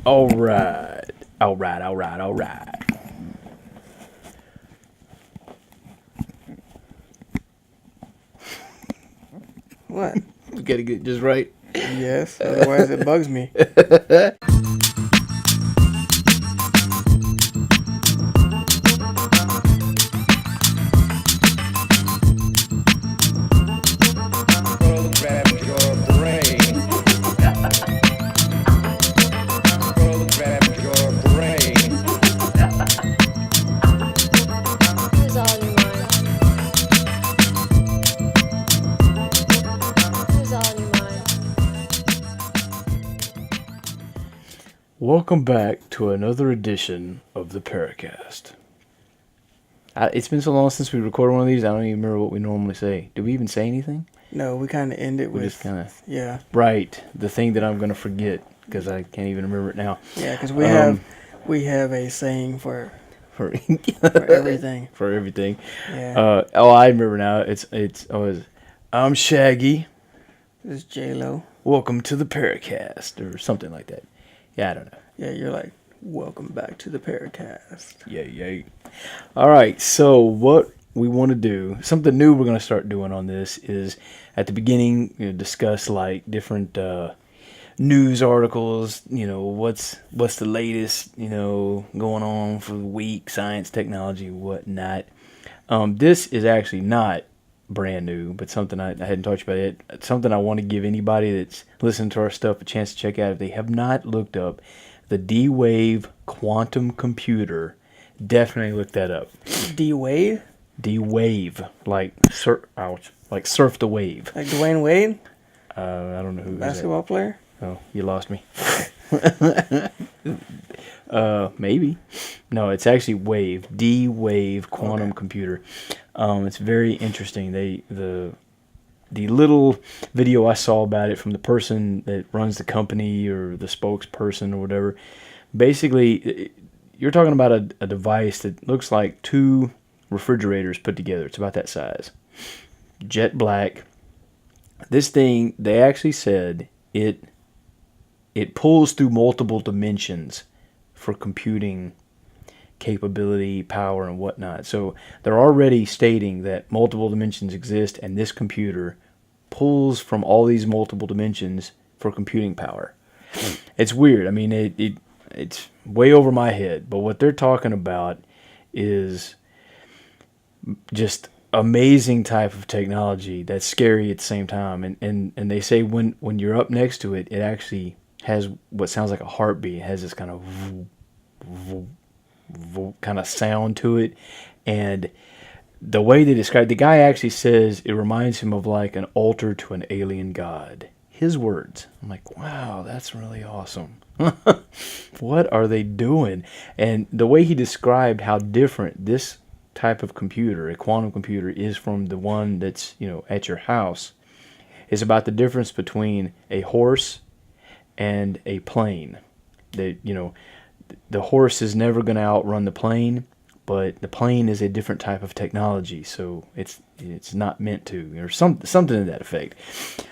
All right. All right. All right. All right. What? We gotta get just right. Yes, otherwise it bugs me. Program your brain. Program your brain. Who's all in your mind? Who's all in your mind? Welcome back to another edition of the PairUcast. It's been so long since we recorded one of these, I don't even remember what we normally say. Do we even say anything? No, we kind of end it We with just kind of... yeah, Right. The thing that I'm going to forget because I can't even remember it now. yeah, because we have a saying for For, everything. for everything. Yeah, I remember now. It's always, I'm Shaggy. this is J-Lo. Welcome to the PairUcast or something like that. Yeah, I don't know. Yeah, you're like, welcome back to the PairUcast. Yay. All right, so what we want to do, something new we're going to start doing on this is at the beginning, discuss like different news articles, what's the latest, going on for the week, science, technology, whatnot. This is actually not brand new, but something I hadn't talked about yet. It's something I want to give anybody that's listening to our stuff a chance to check out. If they have not looked up the D-Wave quantum computer, definitely look that up. D-Wade? D-Wave, like like surf the wave. Like Dwayne Wade? I don't know who is that. Basketball player? Oh, you lost me. Maybe. No, it's actually Wave. D-Wave quantum Okay. computer. It's very interesting. The little video I saw about it from the person that runs the company or the spokesperson or whatever, basically, you're talking about a device that looks like two refrigerators put together. It's about that size. Jet black. This thing, they actually said it pulls through multiple dimensions for computing capability, power, and whatnot. So they're already stating that multiple dimensions exist, and this computer pulls from all these multiple dimensions for computing power. It's weird. I mean, it's way over my head, but what they're talking about is just amazing type of technology that's scary at the same time. And they say when you're up next to it, it actually has what sounds like a heartbeat. It has this kind of kind of sound to it, and the way they describe, the guy actually says it reminds him of like an altar to an alien god. His words. I'm like, wow, that's really awesome. What are they doing? And the way he described how different this type of computer, a quantum computer, is from the one that's at your house, is about the difference between a horse and a plane. That the horse is never going to outrun the plane, but the plane is a different type of technology, so it's not meant to, or something to that effect.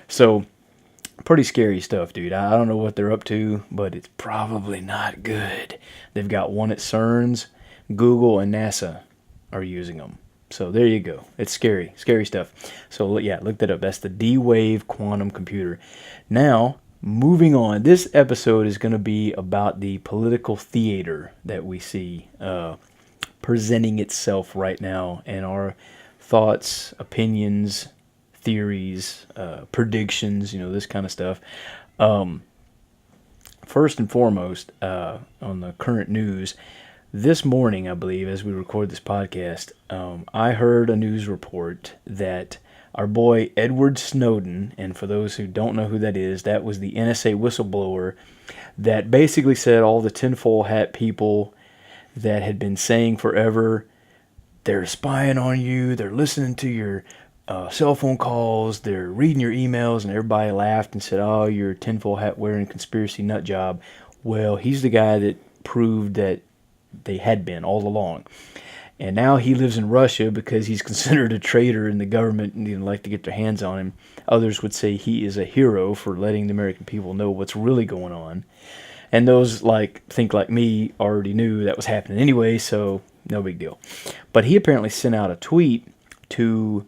So pretty scary stuff, dude. I don't know what they're up to, but it's probably not good. They've got one at CERN's, Google, and NASA are using them. So there you go. It's scary stuff. So yeah, look that up. That's the D-Wave quantum computer. Now, moving on, this episode is going to be about the political theater that we see presenting itself right now, and our thoughts, opinions, theories, predictions, this kind of stuff. First and foremost, on the current news, this morning, I believe, as we record this podcast, I heard a news report that our boy Edward Snowden, and for those who don't know who that is, that was the NSA whistleblower that basically said all the tinfoil hat people that had been saying forever, they're spying on you, they're listening to your cell phone calls, they're reading your emails, and everybody laughed and said, oh, you're a tinfoil hat wearing conspiracy nut job. Well, he's the guy that proved that they had been all along. And now he lives in Russia because he's considered a traitor in the government and like to get their hands on him. Others would say he is a hero for letting the American people know what's really going on. And those think like me already knew that was happening anyway, so no big deal. But he apparently sent out a tweet to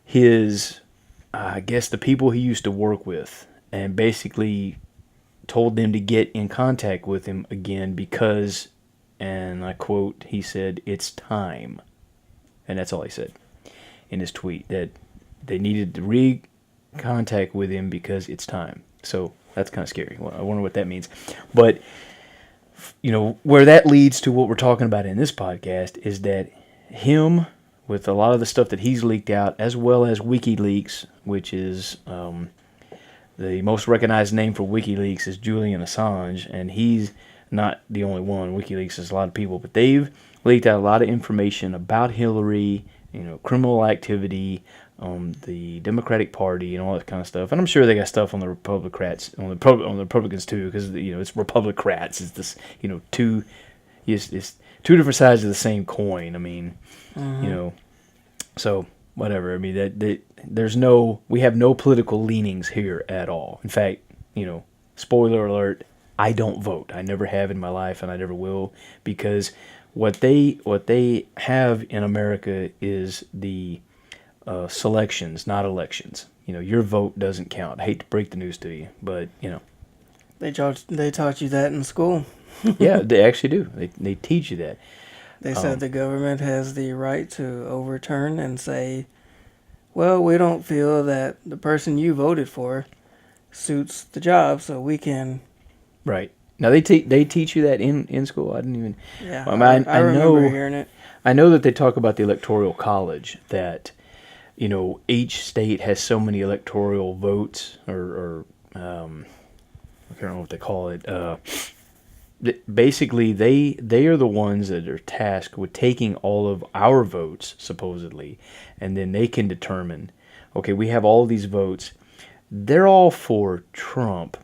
his, I guess, the people he used to work with, and basically told them to get in contact with him again because, and I quote, he said, "It's time." And that's all he said in his tweet, that they needed to re-contact with him because it's time. So that's kind of scary. Well, I wonder what that means. But, where that leads to what we're talking about in this podcast is that him, with a lot of the stuff that he's leaked out, as well as WikiLeaks, which is the most recognized name for WikiLeaks is Julian Assange, and he's not the only one. WikiLeaks is a lot of people, but they've leaked out a lot of information about Hillary, criminal activity, the Democratic Party, and all that kind of stuff. And I'm sure they got stuff on the Republicans, on the Republicans too, because it's Republicrats. It's this, it's two different sides of the same coin. I mean, so whatever. I mean we have no political leanings here at all. In fact, spoiler alert, I don't vote. I never have in my life, and I never will, because what they have in America is the selections, not elections. Your vote doesn't count. I hate to break the news to you, but They taught you that in school. yeah, they actually do. They teach you that. They said the government has the right to overturn and say, well, we don't feel that the person you voted for suits the job, so we can... Right. Now, they teach you that in school? I didn't even... Yeah, I remember hearing it. I know that they talk about the Electoral College, that, each state has so many electoral votes, or I can't remember what they call it. Basically, they are the ones that are tasked with taking all of our votes, supposedly, and then they can determine, okay, we have all these votes. They're all for Trump,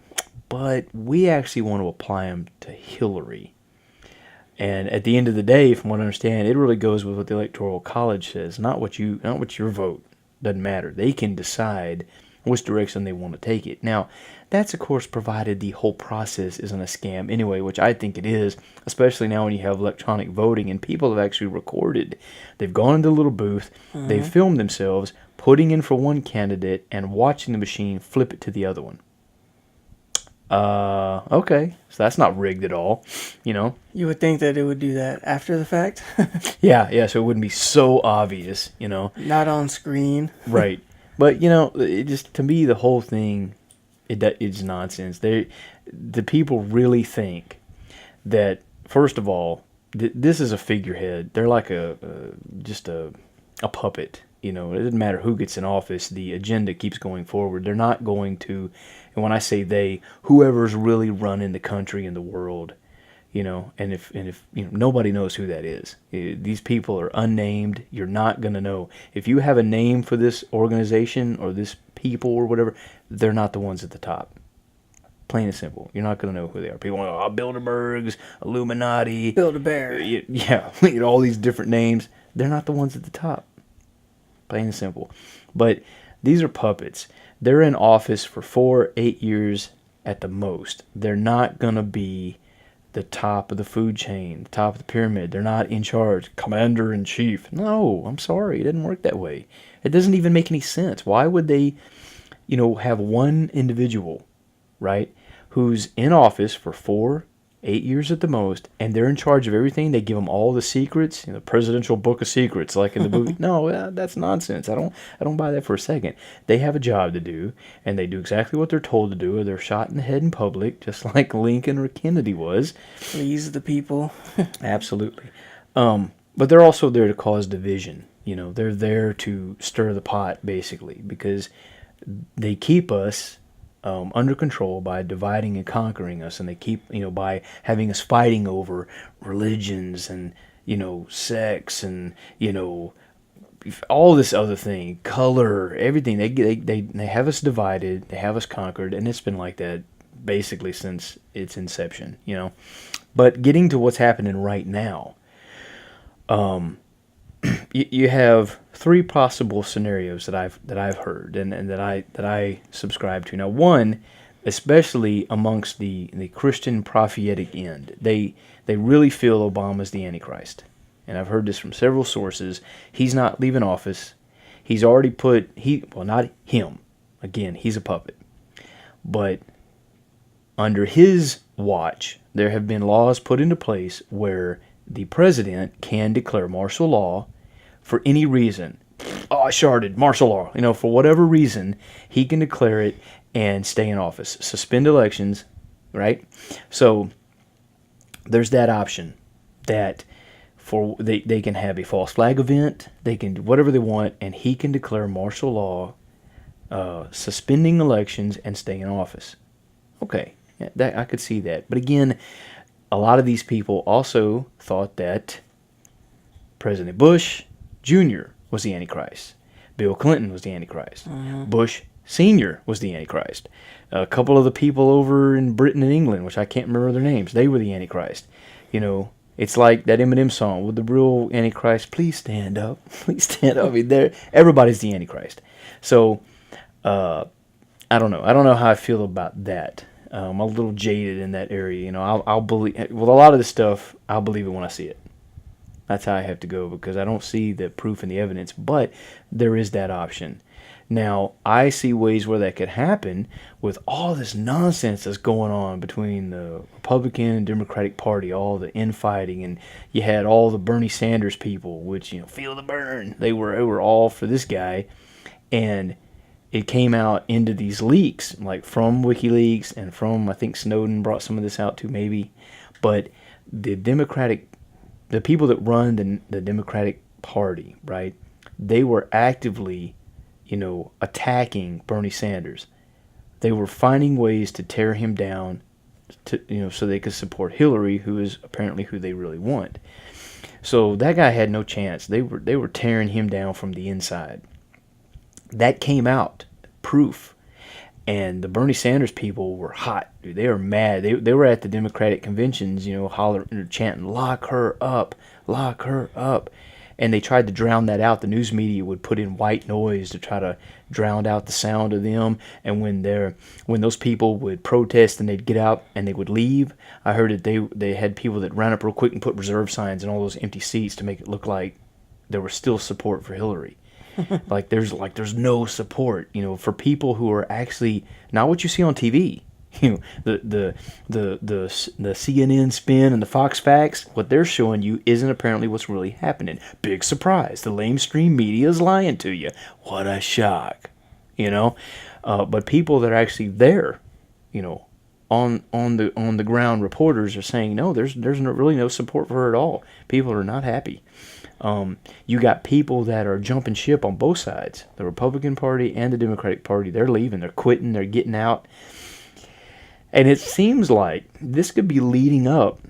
but we actually want to apply them to Hillary. And at the end of the day, from what I understand, it really goes with what the Electoral College says, not what your vote. Doesn't matter. They can decide which direction they want to take it. Now, that's of course provided the whole process isn't a scam anyway, which I think it is, especially now when you have electronic voting and people have actually recorded. They've gone into a little booth, they've filmed themselves putting in for one candidate and watching the machine flip it to the other one. Okay, so that's not rigged at all, You would think that it would do that after the fact. Yeah, so it wouldn't be so obvious, Not on screen. Right. But, it just, to me, the whole thing, it's nonsense. The people really think that, first of all, this is a figurehead. They're like just a puppet. It doesn't matter who gets in office. The agenda keeps going forward. They're not going to, and when I say they, whoever's really running the country and the world, and if nobody knows who that is. These people are unnamed. You're not going to know. If you have a name for this organization or this people or whatever, they're not the ones at the top. Plain and simple. You're not going to know who they are. People are Bilderbergs, Illuminati. Build-A-Bear. Yeah, all these different names. They're not the ones at the top. Plain and simple. But these are puppets. They're in office for 4-8 years at the most. They're not going to be the top of the food chain, the top of the pyramid. They're not in charge, commander-in-chief. No, I'm sorry. It doesn't work that way. It doesn't even make any sense. Why would they, have one individual, right, who's in office for 4-8 years at the most, and they're in charge of everything? They give them all the secrets, the presidential book of secrets, like in the movie. No, that's nonsense. I don't buy that for a second. They have a job to do, and they do exactly what they're told to do, or they're shot in the head in public, just like Lincoln or Kennedy was. Please the people. Absolutely. But they're also there to cause division. They're there to stir the pot, basically, because they keep us under control by dividing and conquering us, and they keep, by having us fighting over religions and, sex and, all this other thing, color, everything. They have us divided, they have us conquered, and it's been like that basically since its inception, But getting to what's happening right now, you have 3 possible scenarios that I've heard and that I subscribe to. Now, one, especially amongst the Christian prophetic end. They really feel Obama's the Antichrist. And I've heard this from several sources. He's not leaving office. He's already not him. Again, he's a puppet. But under his watch, there have been laws put into place where the president can declare martial law for any reason. Oh, I sharded, martial law. For whatever reason, he can declare it and stay in office. Suspend elections, right? So there's that option that they can have a false flag event, they can do whatever they want, and he can declare martial law, suspending elections and staying in office. Okay, I could see that. But again, a lot of these people also thought that President Bush Jr. was the Antichrist. Bill Clinton was the Antichrist. Bush Sr. was the Antichrist. A couple of the people over in Britain and England, which I can't remember their names, they were the Antichrist. It's like that Eminem song with the real Antichrist. Please stand up. Please stand up. Everybody's the Antichrist. So, I don't know. I don't know how I feel about that. I'm a little jaded in that area. I'll believe. Well, a lot of this stuff, I'll believe it when I see it. That's how I have to go, because I don't see the proof and the evidence. But there is that option. Now, I see ways where that could happen with all this nonsense that's going on between the Republican and Democratic Party, all the infighting, and you had all the Bernie Sanders people, which, feel the burn. They were all for this guy, and it came out into these leaks, like from WikiLeaks and from, I think Snowden brought some of this out too, maybe. But the people that run the Democratic Party, right, they were actively attacking Bernie Sanders. They were finding ways to tear him down, so they could support Hillary, who is apparently who they really want. So that guy had no chance. They were tearing him down from the inside. That came out, proof. And the Bernie Sanders people were hot, dude. They were mad. They were at the Democratic conventions, hollering, chanting, "Lock her up, lock her up." And they tried to drown that out. The news media would put in white noise to try to drown out the sound of them. And when those people would protest and they'd get out and they would leave, I heard that they had people that ran up real quick and put reserve signs in all those empty seats to make it look like there was still support for Hillary. there's no support, for people who are actually not what you see on TV. The CNN spin and the Fox facts, what they're showing you isn't apparently what's really happening. Big surprise. The lamestream media is lying to you. What a shock. But people that are actually there, on the ground, reporters are saying, no, there's really no support for her at all. People are not happy. You got people that are jumping ship on both sides. The Republican Party and the Democratic Party, they're leaving. They're quitting. They're getting out. And it seems like this could be leading up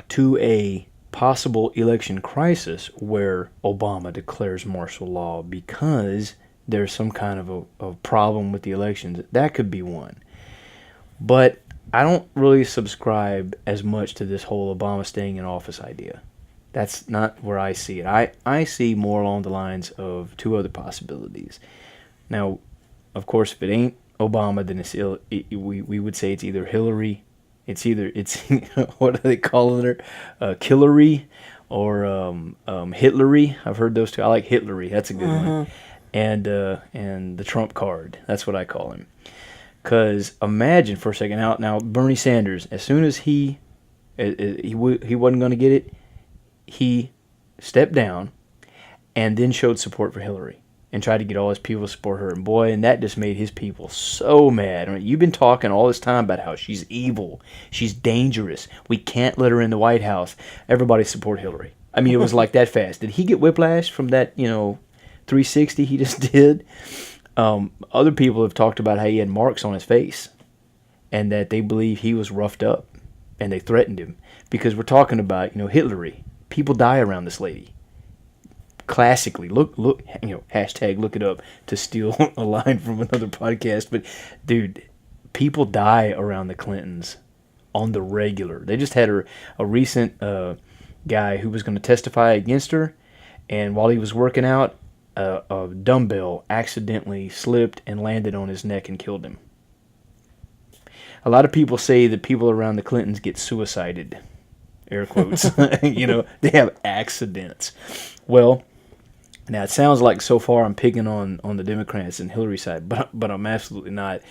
to a possible election crisis where Obama declares martial law because there's some kind of a problem with the elections. That could be one. But I don't really subscribe as much to this whole Obama staying in office idea. That's not where I see it. I see more along the lines of two other possibilities. Now, of course, if it ain't Obama, then we would say it's either Hillary, it's what are they calling her, Killary, or Hitlery. I've heard those two. I like Hitlery. That's a good one. And the Trump card. That's what I call him. Because imagine for a second now Bernie Sanders, as soon as he wasn't going to get it, he stepped down and then showed support for Hillary and tried to get all his people to support her. And boy, and that just made his people so mad. I mean, you've been talking all this time about how she's evil, she's dangerous, we can't let her in the White House. Everybody support Hillary. I mean, it was like that fast. Did he get whiplash from that, 360 he just did? Other people have talked about how he had marks on his face and that they believe he was roughed up and they threatened him. Because we're talking about, Hillary. People die around this lady. Classically, look, hashtag look it up to steal a line from another podcast. But, dude, people die around the Clintons on the regular. They just had a recent guy who was going to testify against her, and while he was working out, a dumbbell accidentally slipped and landed on his neck and killed him. a lot of people say that people around the Clintons get suicided, air quotes. They have accidents. Well, now it sounds like so far I'm picking on the Democrats and Hillary's side, but I'm absolutely not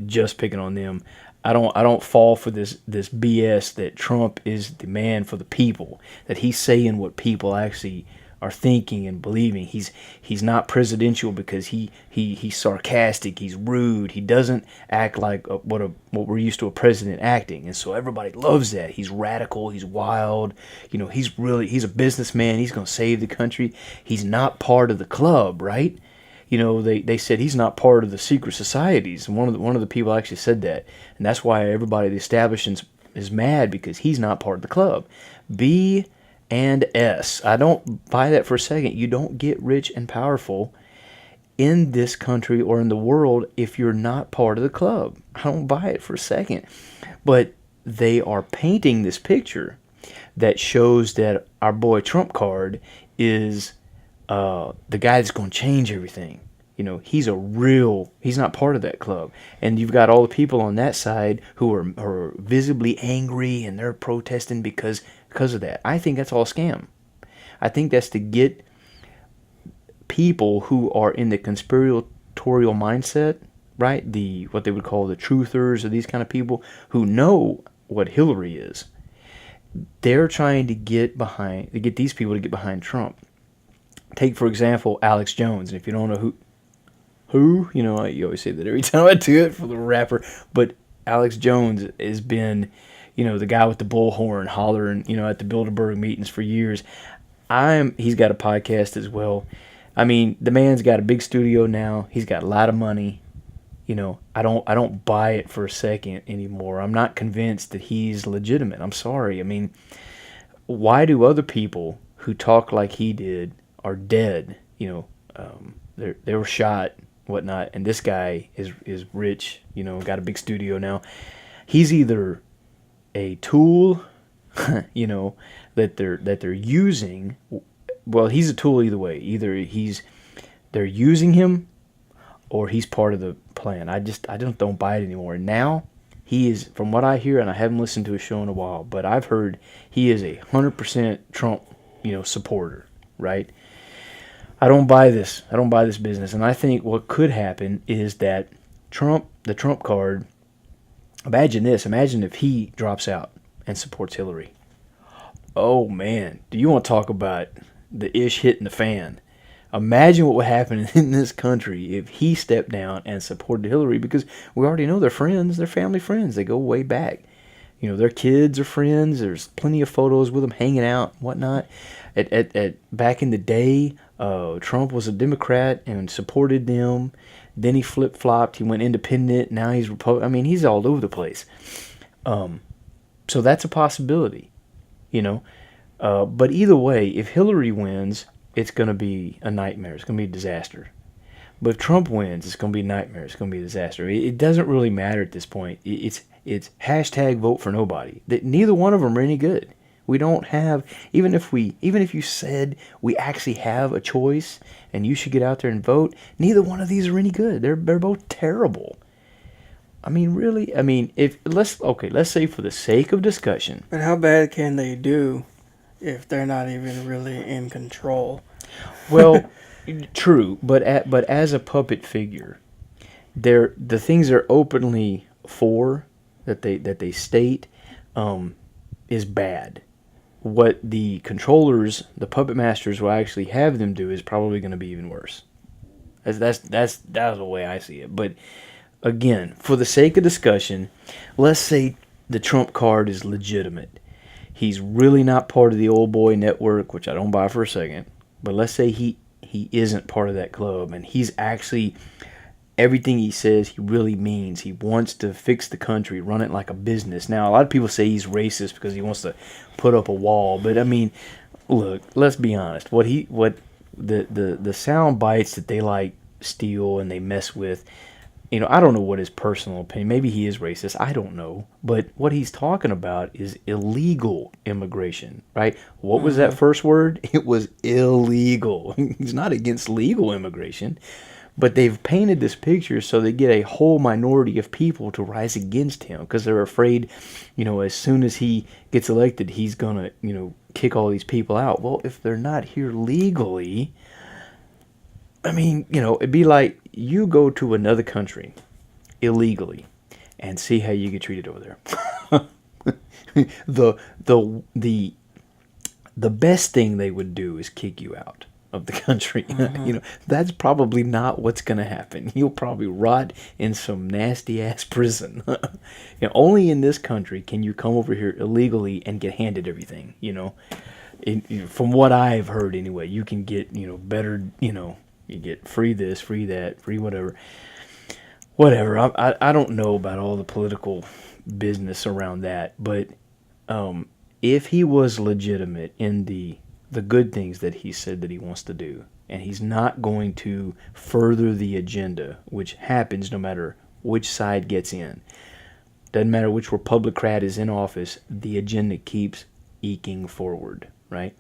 just picking on them. I don't fall for this BS that Trump is the man for the people, that he's saying what people actually are thinking and believing. He's not presidential because he's sarcastic, he's rude, he doesn't act like what we're used to a president acting, and so everybody loves that. He's radical, he's wild, he's a businessman, he's going to save the country. He's not part of the club, right? They said he's not part of the secret societies, and one of the people actually said that, and that's why everybody the establishment is mad, because he's not part of the club. B and S. I don't buy that for a second. You don't get rich and powerful in this country or in the world if you're not part of the club. I don't buy it for a second. But they are painting this picture that shows that our boy Trump card is the guy that's going to change everything. He's not part of that club. And you've got all the people on that side who are visibly angry, and they're protesting because of that. I think that's all a scam. I think that's to get people who are in the conspiratorial mindset, right? What they would call the truthers, or these kind of people who know what Hillary is. They're trying to get these people to get behind Trump. Take, for example, Alex Jones. And if you don't know who, you always say that every time I do it for the rapper, but Alex Jones has been, the guy with the bullhorn hollering, at the Bilderberg meetings for years. He's got a podcast as well. I mean, the man's got a big studio now. He's got a lot of money. I don't buy it for a second anymore. I'm not convinced that he's legitimate. I'm sorry. I mean, why do other people who talk like he did are dead? They were shot, whatnot, and this guy is rich. Got a big studio now. He's either a tool, that they're using. Well, he's a tool either way. Either they're using him, or he's part of the plan. I don't buy it anymore. Now he is, from what I hear, and I haven't listened to his show in a while, but I've heard he is 100% Trump, supporter, right? I don't buy this. I don't buy this business. And I think what could happen is that the Trump card, imagine this. Imagine if he drops out and supports Hillary. Oh, man. Do you want to talk about the ish hitting the fan? Imagine what would happen in this country if he stepped down and supported Hillary, because we already know they're friends. They're family friends. They go way back. Their kids are friends. There's plenty of photos with them hanging out and whatnot. Back in the day, Trump was a Democrat and supported them. Then he flip-flopped. He went independent. Now he's Republican. I mean, he's all over the place. So that's a possibility, But either way, if Hillary wins, it's going to be a nightmare. It's going to be a disaster. But if Trump wins, it's going to be a nightmare. It's going to be a disaster. It doesn't really matter at this point. It's hashtag vote for nobody. Neither one of them are any good. We don't have, even if you said we actually have a choice and you should get out there and vote, neither one of these are any good. They're both terrible. I mean, really? I mean, let's say for the sake of discussion. But how bad can they do if they're not even really in control? Well, true, but as a puppet figure, the things they're openly for, that they state, is bad. What the controllers, the puppet masters, will actually have them do is probably going to be even worse. That's the way I see it. But again, for the sake of discussion, let's say the Trump card is legitimate. He's really not part of the old boy network, which I don't buy for a second. But let's say he isn't part of that club, and he's actually, everything he says he really means. He wants to fix the country, run it like a business. Now, a lot of people say he's racist because he wants to put up a wall. But I mean, look, let's be honest. What the sound bites that they like steal and they mess with, I don't know what his personal opinion. Maybe he is racist. I don't know. But what he's talking about is illegal immigration, right? What was that first word? It was illegal. He's not against legal immigration. But they've painted this picture so they get a whole minority of people to rise against him because they're afraid, as soon as he gets elected, he's going to, kick all these people out. Well, if they're not here legally, I mean, it'd be like you go to another country illegally and see how you get treated over there. the best thing they would do is kick you out of the country. That's probably not what's going to happen. You'll probably rot in some nasty ass prison. Only in this country can you come over here illegally and get handed everything. From what I've heard anyway, you can get better. You get free this, free that, free whatever. I don't know about all the political business around that, but if he was legitimate in the good things that he said that he wants to do, and he's not going to further the agenda, which happens no matter which side gets in. Doesn't matter which Republican is in office, the agenda keeps eking forward, right?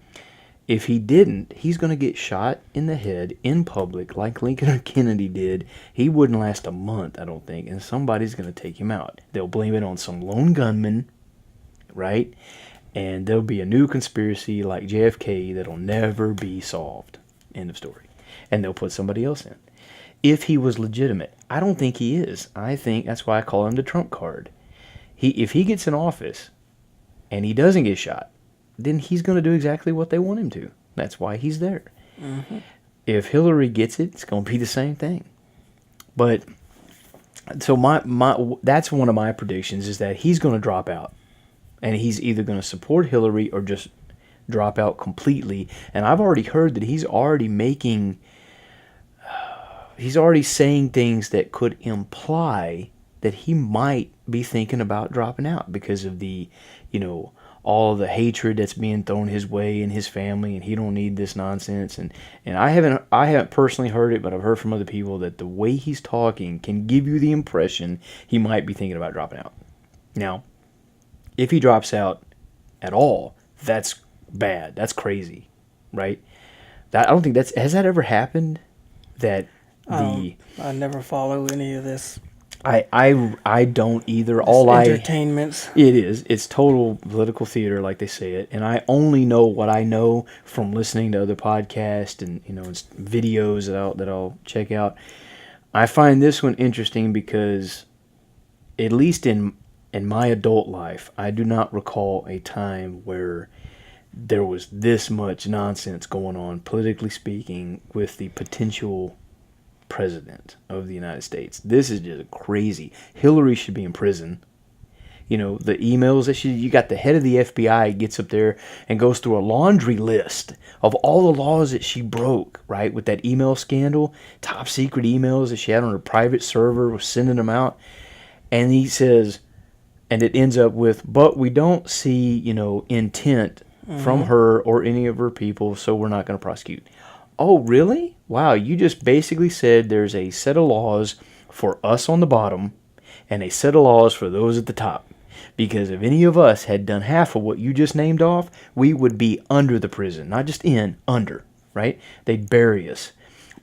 If he didn't, he's going to get shot in the head in public like Lincoln or Kennedy did. He wouldn't last a month, I don't think, and somebody's going to take him out. They'll blame it on some lone gunman, right? And there'll be a new conspiracy like JFK that'll never be solved. End of story. And they'll put somebody else in. If he was legitimate, I don't think he is. I think that's why I call him the trump card. If he gets in office and he doesn't get shot, then he's going to do exactly what they want him to. That's why he's there. Mm-hmm. If Hillary gets it, it's going to be the same thing. But so that's one of my predictions is that he's going to drop out. And he's either going to support Hillary or just drop out completely. And I've already heard that he's already saying things that could imply that he might be thinking about dropping out because of the, all the hatred that's being thrown his way and his family, and he don't need this nonsense. And I haven't personally heard it, but I've heard from other people that the way he's talking can give you the impression he might be thinking about dropping out. Now, if he drops out at all, that's bad. That's crazy, right? I don't think has that ever happened? That I never follow any of this. I don't either. Entertainments. It's total political theater, like they say it, and I only know what I know from listening to other podcasts and it's videos that I'll check out. I find this one interesting because, at least in my adult life, I do not recall a time where there was this much nonsense going on, politically speaking, with the potential president of the United States. This is just crazy. Hillary should be in prison. The emails that you got the head of the FBI gets up there and goes through a laundry list of all the laws that she broke, right? With that email scandal, top secret emails that she had on her private server, was sending them out. And he says, and it ends up with, but we don't see, intent from her or any of her people, so we're not going to prosecute. Oh, really? Wow, you just basically said there's a set of laws for us on the bottom and a set of laws for those at the top. Because if any of us had done half of what you just named off, we would be under the prison. Not just in, under, right? They'd bury us.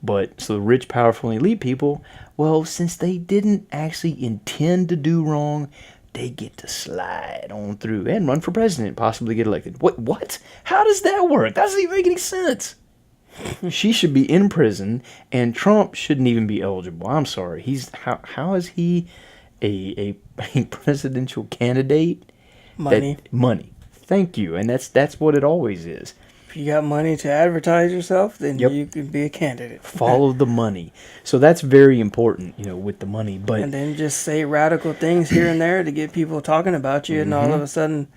But so the rich, powerful, and elite people, well, since they didn't actually intend to do wrong, they get to slide on through and run for president, possibly get elected. What? How does that work? That doesn't even make any sense. She should be in prison, and Trump shouldn't even be eligible. I'm sorry. How is he a presidential candidate? Money. Thank you. And that's what it always is. If you got money to advertise yourself, then Yep. you can be a candidate. Follow the money. So that's very important, with the money. But And then just say radical things here and there to get people talking about you, and all of a sudden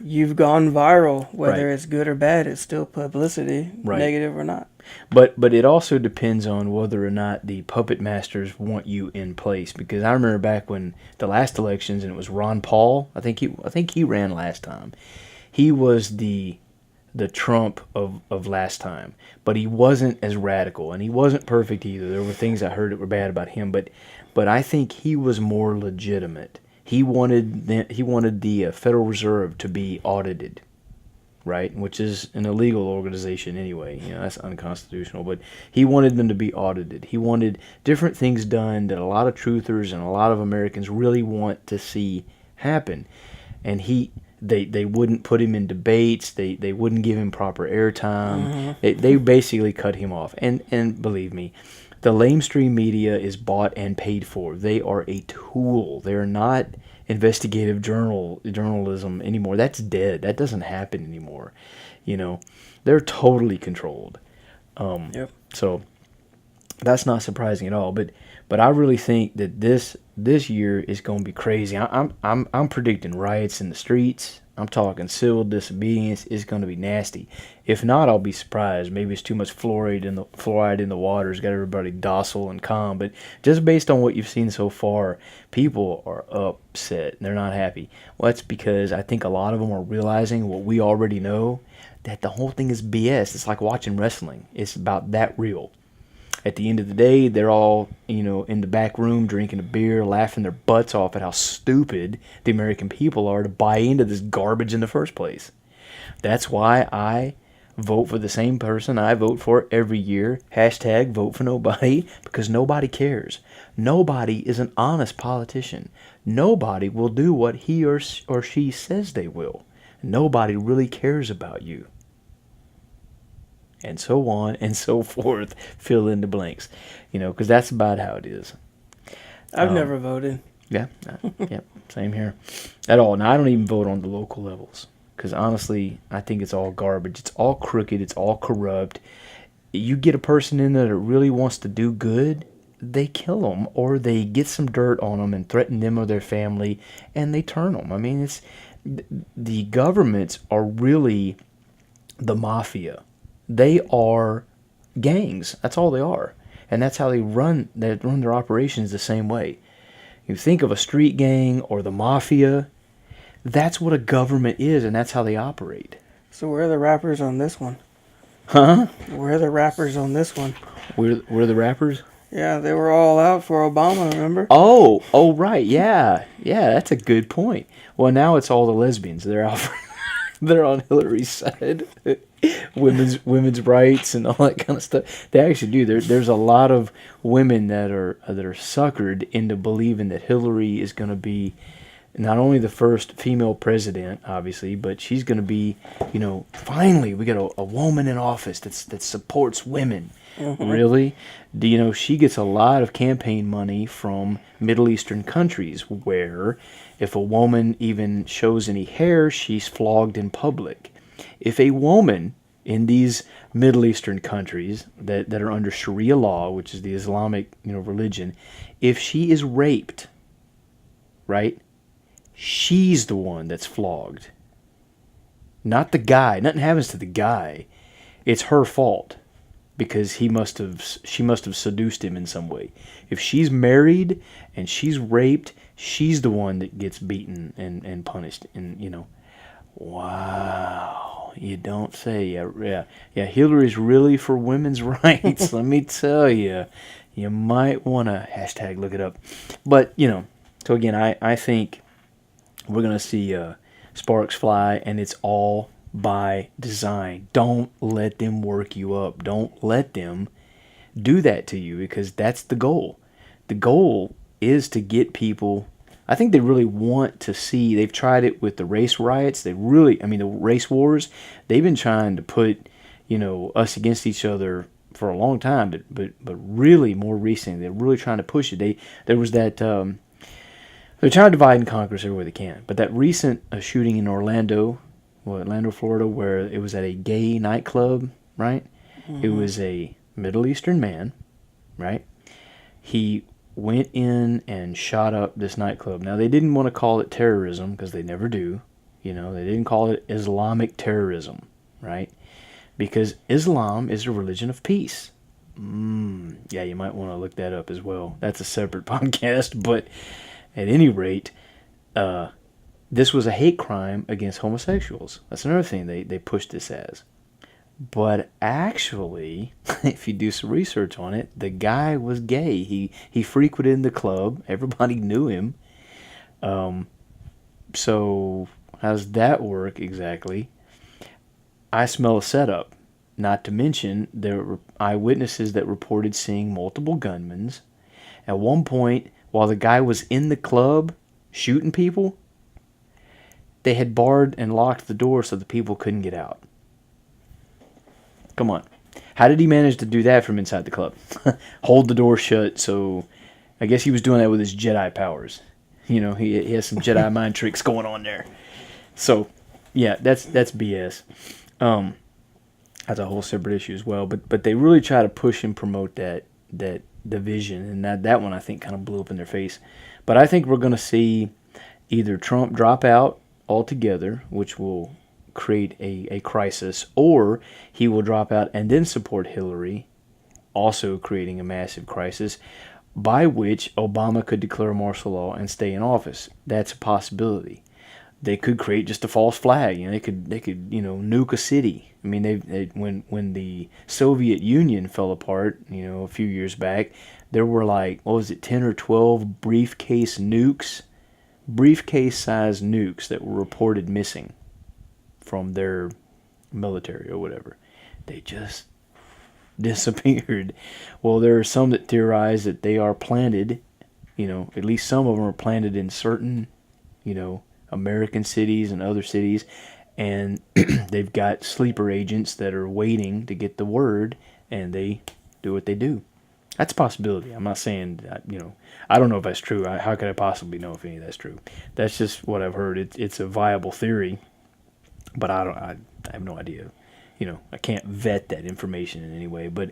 you've gone viral. Whether Right. it's good or bad, it's still publicity, Right. negative or not. But it also depends on whether or not the puppet masters want you in place. Because I remember back when the last elections, and it was Ron Paul. I think he ran last time. He was the Trump of last time, but he wasn't as radical, and he wasn't perfect either. There were things I heard that were bad about him, but I think he was more legitimate. He wanted the Federal Reserve to be audited. right? Which is an illegal organization anyway. That's unconstitutional. But he wanted them to be audited. He wanted different things done that a lot of truthers and a lot of Americans really want to see happen. And they wouldn't put him in debates. They wouldn't give him proper airtime. They basically cut him off. And believe me, the lamestream media is bought and paid for. They are a tool. They're not investigative journalism anymore. That's dead. That doesn't happen anymore. They're totally controlled. Yep. So that's not surprising at all. But I really think that this year is going to be crazy. I'm predicting riots in the streets. I'm talking civil disobedience. It's going to be nasty. If not, I'll be surprised. Maybe it's too much fluoride in the water. It's got everybody docile and calm. But just based on what you've seen so far, people are upset. They're not happy. Well, that's because I think a lot of them are realizing what we already know, that the whole thing is BS. It's like watching wrestling. It's about that real. At the end of the day, they're all, in the back room drinking a beer, laughing their butts off at how stupid the American people are to buy into this garbage in the first place. That's why I vote for the same person I vote for every year. # vote for nobody, because nobody cares. Nobody is an honest politician. Nobody will do what he or she says they will. Nobody really cares about you. And so on and so forth. Fill in the blanks, because that's about how it is. I've never voted. Yeah, same here. At all. Now, I don't even vote on the local levels, because honestly, I think it's all garbage. It's all crooked. It's all corrupt. You get a person in there that really wants to do good, they kill them, or they get some dirt on them and threaten them or their family, and they turn them. I mean, the governments are really the mafia. They are gangs. That's all they are. And that's how they run their operations the same way. You think of a street gang or the mafia, that's what a government is, and that's how they operate. So where are the rappers on this one? Huh? Where are the rappers on this one? We're the rappers? Yeah, they were all out for Obama, remember? Oh, right, yeah. Yeah, that's a good point. Well, now it's all the lesbians. They're out for, they're on Hillary's side. women's rights and all that kind of stuff. They actually do. There's a lot of women that are suckered into believing that Hillary is going to be not only the first female president, obviously, but she's going to be, finally we got a woman in office that supports women. Mm-hmm. Really? Do you know she gets a lot of campaign money from Middle Eastern countries where if a woman even shows any hair, she's flogged in public. If a woman in these Middle Eastern countries that are under Sharia law, which is the Islamic religion, if she is raped, right, she's the one that's flogged. Not the guy. Nothing happens to the guy. It's her fault because she must have seduced him in some way. If she's married and she's raped, she's the one that gets beaten and punished. And wow. You don't say. Yeah. Hillary's really for women's rights. Let me tell you. You might want to # look it up. But, so again, I think we're going to see sparks fly, and it's all by design. Don't let them work you up. Don't let them do that to you, because that's the goal. The goal is to get people. I think they really want to see. They've tried it with the race riots. The race wars. They've been trying to put, us against each other for a long time. But really, more recently, they're really trying to push it. There was that. They're trying to divide and conquer everywhere they can. But that recent shooting in Orlando, Florida, where it was at a gay nightclub, right? Mm-hmm. It was a Middle Eastern man, right? He went in and shot up this nightclub. Now, they didn't want to call it terrorism, because they never do. They didn't call it Islamic terrorism, right? Because Islam is a religion of peace. Yeah, you might want to look that up as well. That's a separate podcast, but at any rate, this was a hate crime against homosexuals. That's another thing they pushed this as. But actually, if you do some research on it, the guy was gay. He frequented the club. Everybody knew him. So how does that work exactly? I smell a setup. Not to mention, there were eyewitnesses that reported seeing multiple gunmen. At one point, while the guy was in the club shooting people, they had barred and locked the door so the people couldn't get out. Come on. How did he manage to do that from inside the club? Hold the door shut, so I guess he was doing that with his Jedi powers. He has some Jedi mind tricks going on there. So, yeah, that's BS. That's a whole separate issue as well. But they really try to push and promote that division, and that one I think kind of blew up in their face. But I think we're going to see either Trump drop out altogether, which will create a crisis, or he will drop out and then support Hillary, also creating a massive crisis, by which Obama could declare martial law and stay in office. That's a possibility. They could create just a false flag. They could nuke a city. I mean, when the Soviet Union fell apart, a few years back, there were 10 or 12 briefcase-sized nukes that were reported missing from their military or whatever. They just disappeared. Well, there are some that theorize that they are planted, at least some of them are planted in certain, American cities and other cities, and they've got sleeper agents that are waiting to get the word, and they do what they do. That's a possibility. I'm not saying that, I don't know if that's true. How could I possibly know if any of that's true? That's just what I've heard. It's a viable theory, but I have no idea. I can't vet that information in any way. But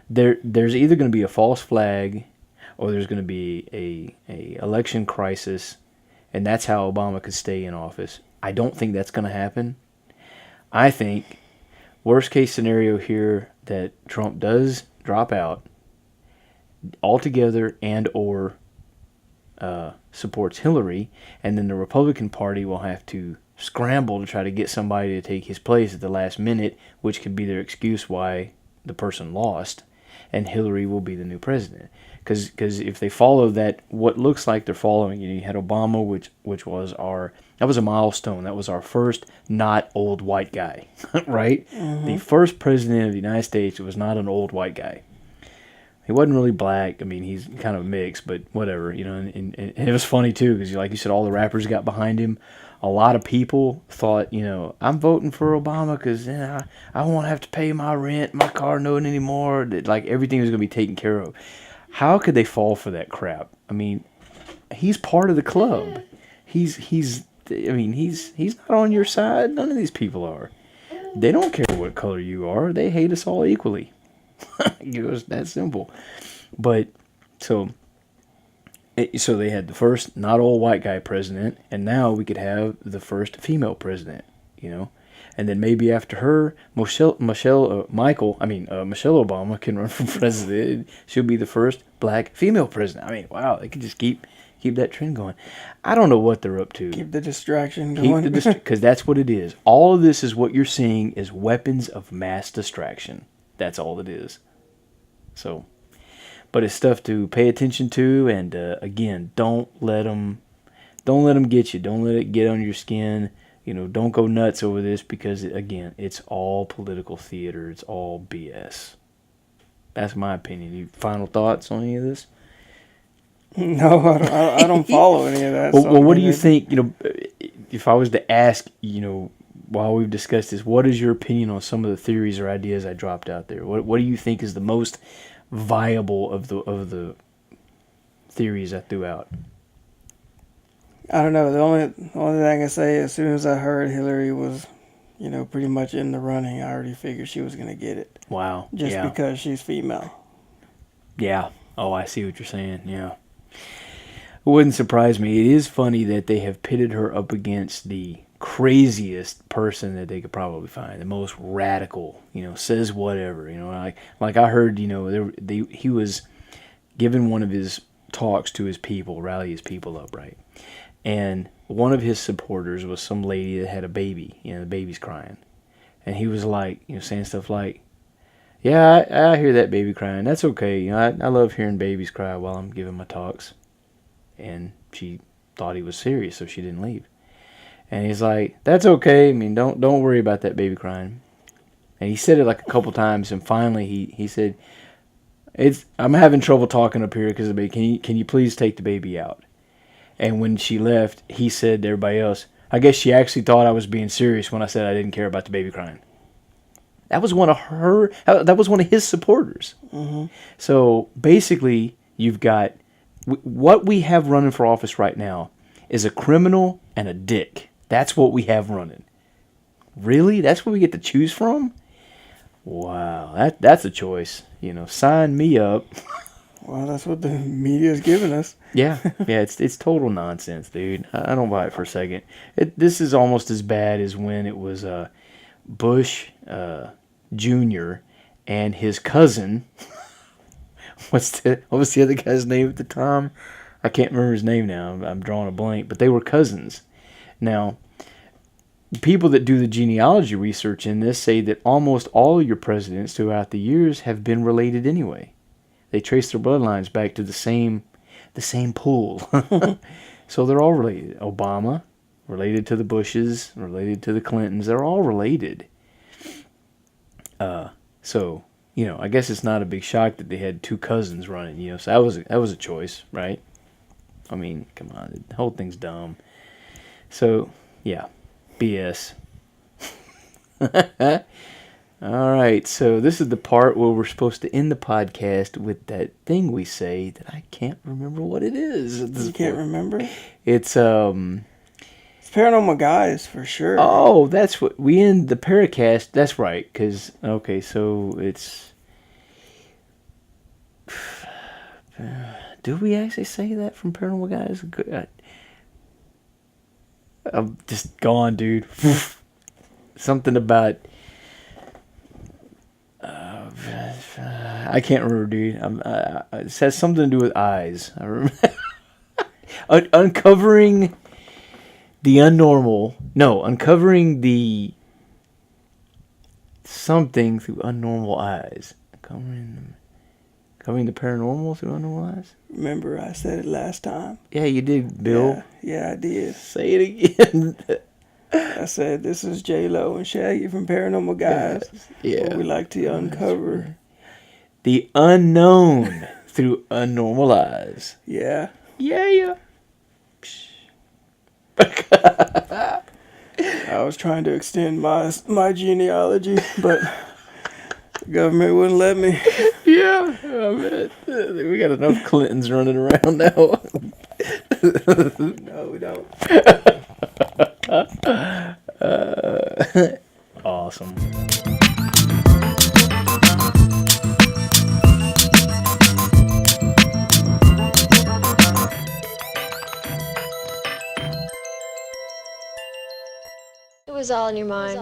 there's either going to be a false flag, or there's going to be a election crisis, and that's how Obama could stay in office. I don't think that's going to happen. I think worst case scenario here, that Trump does drop out altogether and or supports Hillary, and then the Republican Party will have to scramble to try to get somebody to take his place at the last minute, which could be their excuse why the person lost, and Hillary will be the new president. Because if they follow that, what looks like they're following, you had Obama, which was that was a milestone. That was our first not old white guy, right? Mm-hmm. The first president of the United States was not an old white guy. He wasn't really black. I mean, he's kind of mixed, but whatever, And it was funny too, because like you said, all the rappers got behind him. A lot of people thought, I'm voting for Obama because I won't have to pay my rent, my car note anymore. Like everything was going to be taken care of. How could they fall for that crap? I mean, he's part of the club. He's not on your side. None of these people are. They don't care what color you are. They hate us all equally. It was that simple. But so they had the first not old white guy president, and now we could have the first female president. And then maybe after her, Michelle Obama can run for president. She'll be the first black female president. I mean, wow, they could just keep that trend going. I don't know what they're up to. Keep the distraction going. Because that's what it is. All of this is what you're seeing is weapons of mass distraction. That's all it is. So, but it's stuff to pay attention to, and again, don't let them get you. Don't let it get on your skin. Don't go nuts over this, because, again, it's all political theater. It's all BS. That's my opinion. You final thoughts on any of this? No, I don't follow any of that. Well, what do you think, if I was to ask, while we've discussed this, what is your opinion on some of the theories or ideas I dropped out there? What do you think is the most viable of the theories I threw out? I don't know. The only thing I can say, as soon as I heard Hillary was, pretty much in the running, I already figured she was going to get it. Wow. Just because she's female. Yeah. Oh, I see what you're saying. Yeah. It wouldn't surprise me. It is funny that they have pitted her up against the craziest person that they could probably find, the most radical, says whatever, like I heard, he was giving one of his talks to his people, rally his people up, right? And one of his supporters was some lady that had a baby, the baby's crying. And he was like, saying stuff like, yeah, I hear that baby crying. That's okay. I love hearing babies cry while I'm giving my talks. And she thought he was serious, so she didn't leave. And he's like, that's okay. I mean, don't worry about that baby crying. And he said it like a couple times, and finally he said, I'm having trouble talking up here because of the baby. Can you please take the baby out? And when she left, he said to everybody else, I guess she actually thought I was being serious when I said I didn't care about the baby crying. That was one of his supporters. Mm-hmm. So basically, you've got what we have running for office right now is a criminal and a dick. That's what we have running. Really? That's what we get to choose from? Wow, that's a choice. Sign me up. Well, that's what the media is giving us. Yeah, it's total nonsense, dude. I don't buy it for a second. This is almost as bad as when it was Bush Jr. and his cousin. What was the other guy's name at the time? I can't remember his name now. I'm drawing a blank. But they were cousins. Now, people that do the genealogy research in this say that almost all of your presidents throughout the years have been related anyway. They trace their bloodlines back to the same pool. So they're all related. Obama, related to the Bushes, related to the Clintons. They're all related. So, I guess it's not a big shock that they had two cousins running, so that was a choice, right? I mean, come on, the whole thing's dumb. So, yeah, BS. All right, so this is the part where we're supposed to end the podcast with that thing we say that I can't remember what it is. You can't remember? It's It's Paranormal Guys for sure. Oh, that's what we end the PairUcast. That's right, because okay, so it's. Do we actually say that from Paranormal Guys? I'm just gone, dude. Something about. I can't remember, dude. It has something to do with eyes. I remember. Uncovering the unnormal. No, uncovering the something through unnormal eyes. Uncovering the paranormal through unnormal eyes. Remember, I said it last time. Yeah, you did, Bill. Yeah, I did. Say it again. I said, this is J-Lo and Shaggy from Paranormal Guys. Yeah. Where we like to uncover the unknown through unnormal eyes. Yeah. Yeah. I was trying to extend my genealogy, but the government wouldn't let me. Yeah, I bet. We got enough Clintons running around now. No, we don't. Awesome. It was all in your mind.